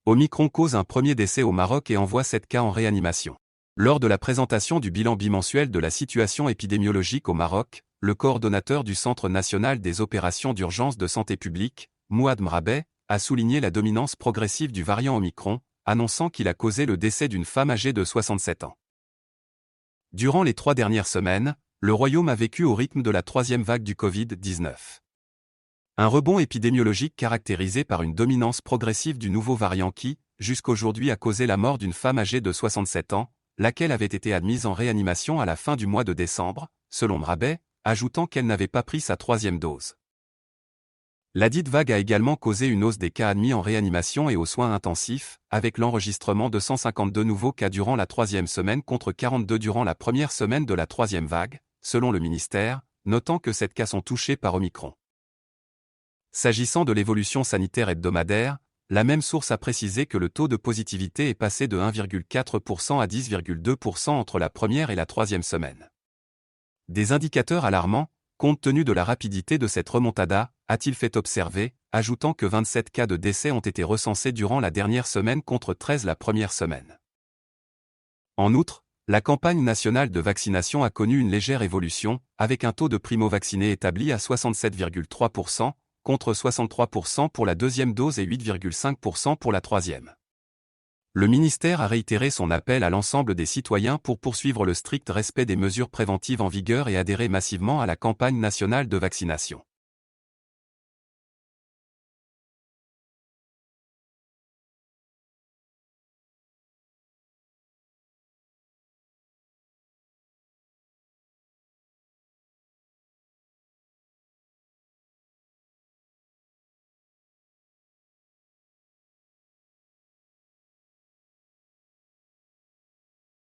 Omicron cause un premier décès au Maroc et envoie 7 cas en réanimation. Lors de la présentation du bilan bimensuel de la situation épidémiologique au Maroc, le coordonnateur du Centre national des opérations d'urgence de santé publique, Mouad Mrabet, a souligné la dominance progressive du variant Omicron, annonçant qu'il a causé le décès d'une femme âgée de 67 ans. Durant les 3 dernières semaines, le Royaume a vécu au rythme de la 3e vague du Covid-19. Un rebond épidémiologique caractérisé par une dominance progressive du nouveau variant qui, jusqu'aujourd'hui a causé la mort d'une femme âgée de 67 ans, laquelle avait été admise en réanimation à la fin du mois de décembre, selon Mrabet, ajoutant qu'elle n'avait pas pris sa 3e dose. Ladite vague a également causé une hausse des cas admis en réanimation et aux soins intensifs, avec l'enregistrement de 152 nouveaux cas durant la 3e semaine contre 42 durant la première semaine de la 3e vague, selon le ministère, notant que 7 cas sont touchés par Omicron. S'agissant de l'évolution sanitaire hebdomadaire, la même source a précisé que le taux de positivité est passé de 1,4% à 10,2% entre la première et la 3e semaine. Des indicateurs alarmants, compte tenu de la rapidité de cette remontada, a-t-il fait observer, ajoutant que 27 cas de décès ont été recensés durant la dernière semaine contre 13 la première semaine. En outre, la campagne nationale de vaccination a connu une légère évolution, avec un taux de primo-vaccinés établi à 67,3%, contre 63% pour la 2e dose et 8,5% pour la 3e. Le ministère a réitéré son appel à l'ensemble des citoyens pour poursuivre le strict respect des mesures préventives en vigueur et adhérer massivement à la campagne nationale de vaccination.